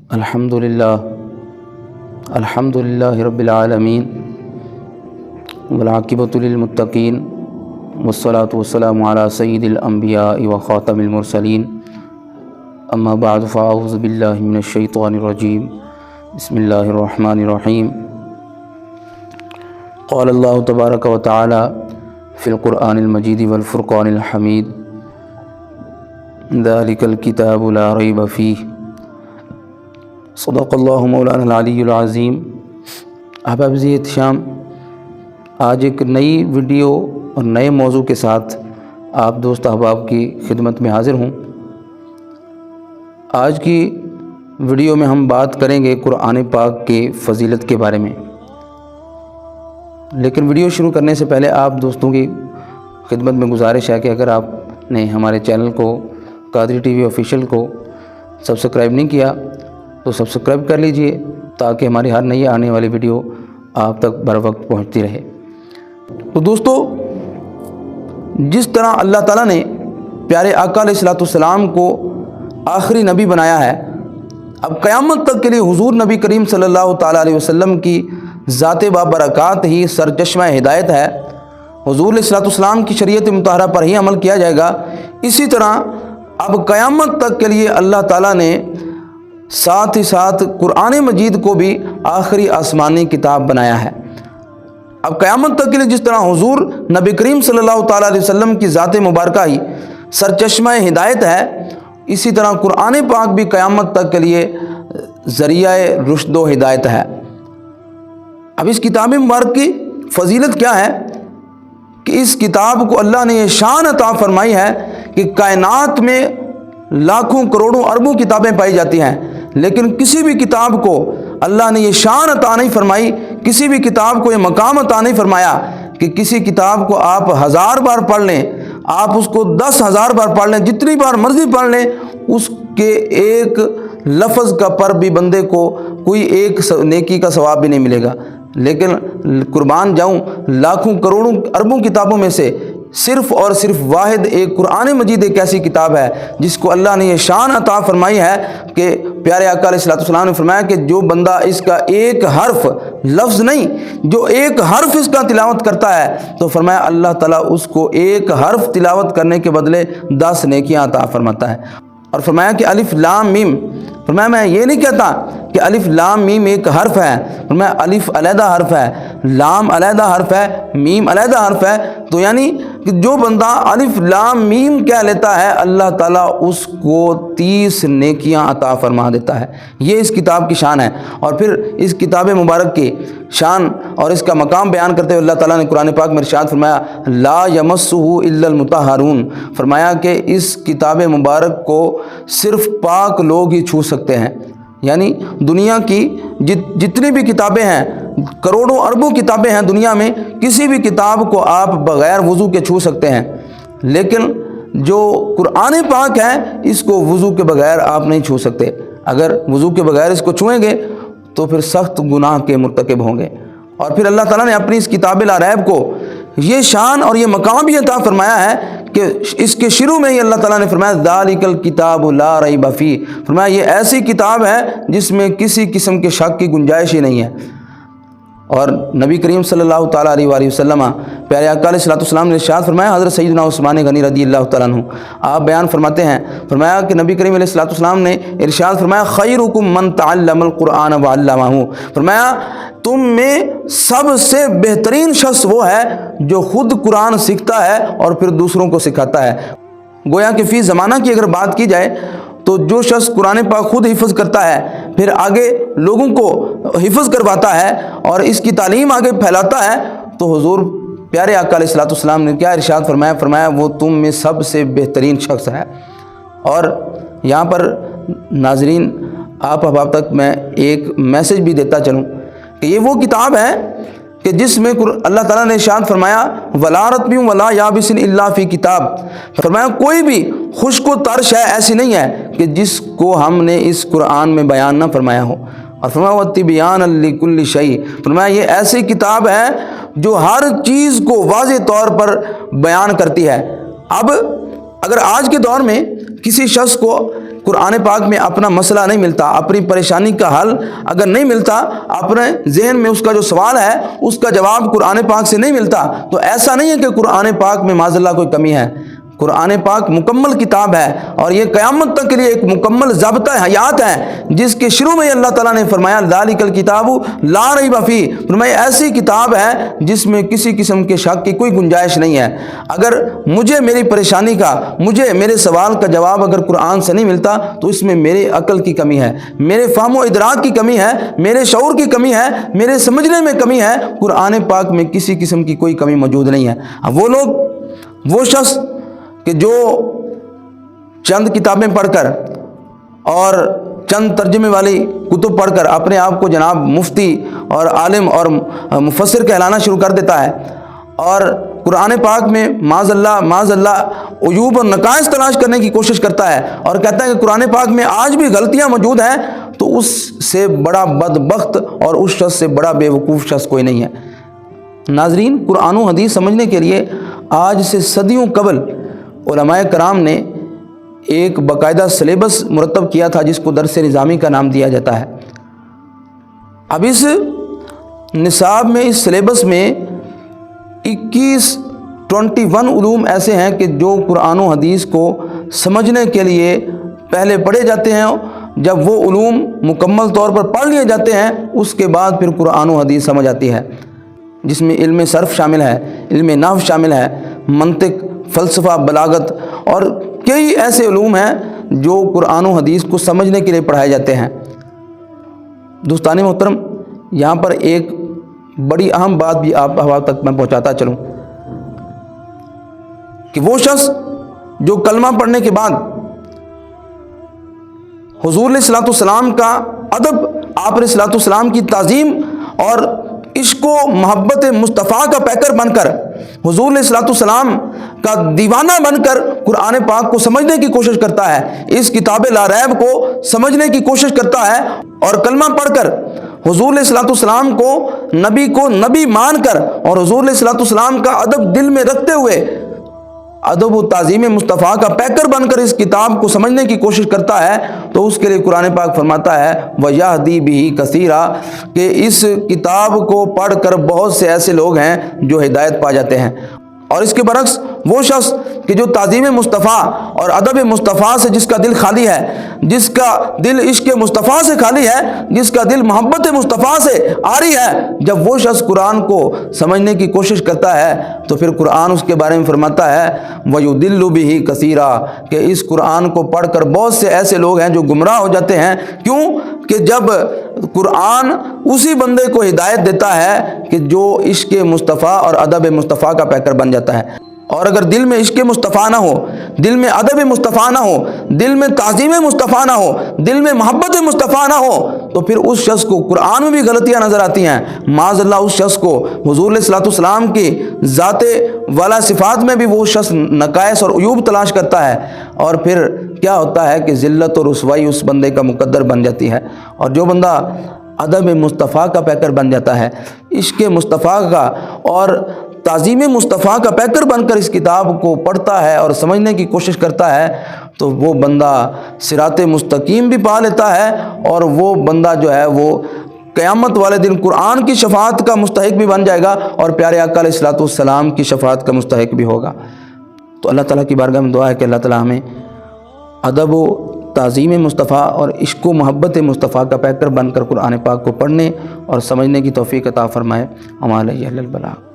الحمدللہ رب العالمین والعاقبۃ للمتقین والصلاة والسلام علی سید الانبیاء وخاتم المرسلین اما بعد فاعوذ باللہ من الشیطان الرجیم بسم اللہ الرحمن الرحیم قال اللہ تبارک و تعالی فی القرآن المجید والفرقان الحمید ذالک الکتاب لا ریب فیہ صدق اللہ مولانا العلی العظیم۔ احباب احتشام، آج ایک نئی ویڈیو اور نئے موضوع کے ساتھ آپ دوست احباب کی خدمت میں حاضر ہوں۔ آج کی ویڈیو میں ہم بات کریں گے قرآن پاک کے فضیلت کے بارے میں، لیکن ویڈیو شروع کرنے سے پہلے آپ دوستوں کی خدمت میں گزارش ہے کہ اگر آپ نے ہمارے چینل کو قادری ٹی وی آفیشیل کو سبسکرائب نہیں کیا تو سبسکرائب کر لیجئے تاکہ ہماری ہر نئی آنے والی ویڈیو آپ تک بر وقت پہنچتی رہے۔ تو دوستو، جس طرح اللہ تعالیٰ نے پیارے آقا علیہ السلام کو آخری نبی بنایا ہے، اب قیامت تک کے لیے حضور نبی کریم صلی اللہ تعالیٰ علیہ وسلم کی ذات بابرکات ہی سرچشمہ ہدایت ہے۔ حضور علیہ السلام کی شریعت مطہرہ پر ہی عمل کیا جائے گا۔ اسی طرح اب قیامت تک کے لیے اللہ تعالیٰ نے ساتھ ہی ساتھ قرآن مجید کو بھی آخری آسمانی کتاب بنایا ہے۔ اب قیامت تک کے لیے جس طرح حضور نبی کریم صلی اللہ تعالیٰ علیہ وسلم کی ذات مبارکہ ہی سرچشمہ ہدایت ہے، اسی طرح قرآن پاک بھی قیامت تک کے لیے ذریعہ رشد و ہدایت ہے۔ اب اس کتاب مبارک کی فضیلت کیا ہے کہ اس کتاب کو اللہ نے یہ شان عطا فرمائی ہے کہ کائنات میں لاکھوں کروڑوں اربوں کتابیں پائی جاتی ہیں، لیکن کسی بھی کتاب کو اللہ نے یہ شان عطا نہیں فرمائی، کسی بھی کتاب کو یہ مقام عطا نہیں فرمایا کہ کسی کتاب کو آپ 1000 بار پڑھ لیں، آپ اس کو 10,000 بار پڑھ لیں، جتنی بار مرضی پڑھ لیں، اس کے ایک لفظ کا پر بھی بندے کو کوئی ایک نیکی کا ثواب بھی نہیں ملے گا۔ لیکن قربان جاؤں، لاکھوں کروڑوں اربوں کتابوں میں سے صرف اور صرف واحد ایک قرآن مجید ایک ایسی کتاب ہے جس کو اللہ نے یہ شان عطا فرمائی ہے کہ پیارے آقا علیہ السلام نے فرمایا کہ جو بندہ اس کا ایک حرف، لفظ نہیں، جو ایک حرف اس کا تلاوت کرتا ہے تو فرمایا اللہ تعالیٰ اس کو ایک حرف تلاوت کرنے کے بدلے 10 نیکیاں عطا فرماتا ہے۔ اور فرمایا کہ الف لام میم، فرمایا میں یہ نہیں کہتا کہ الف لام میم ایک حرف ہے، فرمایا الف علیحدہ حرف ہے، لام علیحدہ حرف ہے، میم علیحدہ حرف ہے، تو یعنی کہ جو بندہ الف لام میم کہہ لیتا ہے اللہ تعالیٰ اس کو 30 نیکیاں عطا فرما دیتا ہے۔ یہ اس کتاب کی شان ہے۔ اور پھر اس کتاب مبارک کی شان اور اس کا مقام بیان کرتے ہوئے اللہ تعالیٰ نے قرآن پاک میں ارشاد فرمایا لا یمسہ الا المطہرون، فرمایا کہ اس کتاب مبارک کو صرف پاک لوگ ہی چھو سکتے ہیں۔ یعنی دنیا کی جتنی بھی کتابیں ہیں، کروڑوں اربوں کتابیں ہیں دنیا میں، کسی بھی کتاب کو آپ بغیر وضو کے چھو سکتے ہیں، لیکن جو قرآن پاک ہے اس کو وضو کے بغیر آپ نہیں چھو سکتے۔ اگر وضو کے بغیر اس کو چھوئیں گے تو پھر سخت گناہ کے مرتکب ہوں گے۔ اور پھر اللہ تعالیٰ نے اپنی اس کتاب لا ریب کو یہ شان اور یہ مقام بھی عطا فرمایا ہے کہ اس کے شروع میں ہی اللہ تعالیٰ نے فرمایا ذالک الکتاب لا ریب فیہ، فرمایا یہ ایسی کتاب ہے جس میں کسی قسم کے شک کی گنجائش ہی نہیں ہے۔ اور نبی کریم صلی اللہ تعالیٰ علیہ وآلہ وسلم پیارے آقا علیہ السلام نے ارشاد فرمایا، حضرت سیدنا عثمان غنی رضی اللہ تعالیٰ عنہ آپ بیان فرماتے ہیں، فرمایا کہ نبی کریم علیہ السلام نے ارشاد فرمایا خیرکم من تعلم القرآن وعلمہ، فرمایا تم میں سب سے بہترین شخص وہ ہے جو خود قرآن سیکھتا ہے اور پھر دوسروں کو سکھاتا ہے۔ گویا کہ فی زمانہ کی اگر بات کی جائے تو جو شخص قرآن پاک خود حفظ کرتا ہے، پھر آگے لوگوں کو حفظ کرواتا ہے اور اس کی تعلیم آگے پھیلاتا ہے، تو حضور پیارے آقا علیہ السلام نے کیا ارشاد فرمایا، فرمایا وہ تم میں سب سے بہترین شخص ہے۔ اور یہاں پر ناظرین آپ احباب تک میں ایک میسج بھی دیتا چلوں کہ یہ وہ کتاب ہے کہ جس میں اللہ تعالیٰ نے ارشاد فرمایا وَلَا رَطْبٍ وَلَا يَابِسٍ إِلَّا فِي کتاب، فرمایا کوئی بھی خشک و تر شے ایسی نہیں ہے کہ جس کو ہم نے اس قرآن میں بیان نہ فرمایا ہو۔ اور فرمایا وَتِبْيَانًا لِكُلِّ شَيْءٍ، فرمایا یہ ایسی کتاب ہے جو ہر چیز کو واضح طور پر بیان کرتی ہے۔ اب اگر آج کے دور میں کسی شخص کو قرآن پاک میں اپنا مسئلہ نہیں ملتا، اپنی پریشانی کا حل اگر نہیں ملتا، اپنے ذہن میں اس کا جو سوال ہے اس کا جواب قرآن پاک سے نہیں ملتا، تو ایسا نہیں ہے کہ قرآن پاک میں معاذ اللہ کوئی کمی ہے۔ قرآن پاک مکمل کتاب ہے اور یہ قیامت تک کے لیے ایک مکمل ضابطہ حیات ہے، جس کے شروع میں اللہ تعالیٰ نے فرمایا ذالک الکتاب لا ریب فیہ، فرمایا ایسی کتاب ہے جس میں کسی قسم کے شک کی کوئی گنجائش نہیں ہے۔ اگر مجھے میری پریشانی کا، مجھے میرے سوال کا جواب اگر قرآن سے نہیں ملتا تو اس میں میرے عقل کی کمی ہے، میرے فہم و ادراک کی کمی ہے، میرے شعور کی کمی ہے، میرے سمجھنے میں کمی ہے۔ قرآن پاک میں کسی قسم کی کوئی کمی موجود نہیں ہے۔ اب وہ لوگ، وہ شخص کہ جو چند کتابیں پڑھ کر اور چند ترجمے والی کتب پڑھ کر اپنے آپ کو جناب مفتی اور عالم اور مفسر کہلانا شروع کر دیتا ہے، اور قرآن پاک میں معاذ اللہ عیوب اور نقائص تلاش کرنے کی کوشش کرتا ہے اور کہتا ہے کہ قرآن پاک میں آج بھی غلطیاں موجود ہیں، تو اس سے بڑا بدبخت اور اس شخص سے بڑا بے وقوف شخص کوئی نہیں ہے۔ ناظرین، قرآن و حدیث سمجھنے کے لیے آج سے صدیوں قبل علماء کرام نے ایک باقاعدہ سلیبس مرتب کیا تھا جس کو درس نظامی کا نام دیا جاتا ہے۔ اب اس نصاب میں، اس سلیبس میں 21 علوم ایسے ہیں کہ جو قرآن و حدیث کو سمجھنے کے لیے پہلے پڑھے جاتے ہیں۔ جب وہ علوم مکمل طور پر پڑھ لیے جاتے ہیں اس کے بعد پھر قرآن و حدیث سمجھ آتی ہے، جس میں علم صرف شامل ہے، علم نحو شامل ہے، منطق، فلسفہ، بلاغت اور کئی ایسے علوم ہیں جو قرآن و حدیث کو سمجھنے کے لیے پڑھائے جاتے ہیں۔ دوستان محترم، یہاں پر ایک بڑی اہم بات بھی آپ حوالے تک میں پہنچاتا چلوں کہ وہ شخص جو کلمہ پڑھنے کے بعد حضور علیہ السلام کا ادب، آپ علیہ السلام کی تعظیم اور عشق و محبت مصطفیٰ کا پیکر بن کر، حضور علیہ السلام کا دیوانہ بن کر قرآن پاک کو سمجھنے کی کوشش کرتا ہے، اس کتاب لا ریب کو سمجھنے کی کوشش کرتا ہے، اور کلمہ پڑھ کر حضور علیہ السلام کو نبی مان کر اور حضور علیہ السلام کا ادب دل میں رکھتے ہوئے ادب و تعظیم مصطفیٰ کا پیکر بن کر اس کتاب کو سمجھنے کی کوشش کرتا ہے، تو اس کے لیے قرآن پاک فرماتا ہے وَيَهْدِي بِهِ كَثِيرًا، کہ اس کتاب کو پڑھ کر بہت سے ایسے لوگ ہیں جو ہدایت پا جاتے ہیں۔ اور اس کے برعکس وہ شخص کہ جو تعظیم مصطفیٰ اور ادب مصطفیٰ سے جس کا دل خالی ہے، جس کا دل عشق مصطفیٰ سے خالی ہے، جس کا دل محبت مصطفیٰ سے عاری ہے، جب وہ شخص قرآن کو سمجھنے کی کوشش کرتا ہے تو پھر قرآن اس کے بارے میں فرماتا ہے وَيُضِلُّ بِهِ كَثِيرًا، کہ اس قرآن کو پڑھ کر بہت سے ایسے لوگ ہیں جو گمراہ ہو جاتے ہیں۔ کیوں کہ جب قرآن اسی بندے کو ہدایت دیتا ہے کہ جو عشق مصطفیٰ اور ادب مصطفیٰ کا پیکر بن جاتا ہے، اور اگر دل میں عشق مصطفیٰ نہ ہو، دل میں ادب مصطفیٰ نہ ہو، دل میں تعظیم مصطفیٰ نہ ہو، دل میں محبت مصطفیٰ نہ ہو، تو پھر اس شخص کو قرآن میں بھی غلطیاں نظر آتی ہیں۔ معاذ اللہ اس شخص کو حضور علیہ السلام کی ذات والا صفات میں بھی وہ شخص نقائص اور عیوب تلاش کرتا ہے، اور پھر کیا ہوتا ہے کہ ذلت اور رسوائی اس بندے کا مقدر بن جاتی ہے۔ اور جو بندہ ادب مصطفیٰ کا پیکر بن جاتا ہے، عشق مصطفیٰ کا اور تعظیم مصطفیٰ کا پیکر بن کر اس کتاب کو پڑھتا ہے اور سمجھنے کی کوشش کرتا ہے، تو وہ بندہ صراط مستقیم بھی پا لیتا ہے، اور وہ بندہ جو ہے وہ قیامت والے دن قرآن کی شفاعت کا مستحق بھی بن جائے گا، اور پیارے آقا علیہ السلام کی شفاعت کا مستحق بھی ہوگا۔ تو اللہ تعالیٰ کی بارگاہ میں دعا ہے کہ اللہ تعالیٰ ہمیں ادب و تعظیم مصطفیٰ اور عشق و محبت مصطفیٰ کا پیکر بن کر قرآن پاک کو پڑھنے اور سمجھنے کی توفیق عطا فرمائے۔ ہمارے البلاغ۔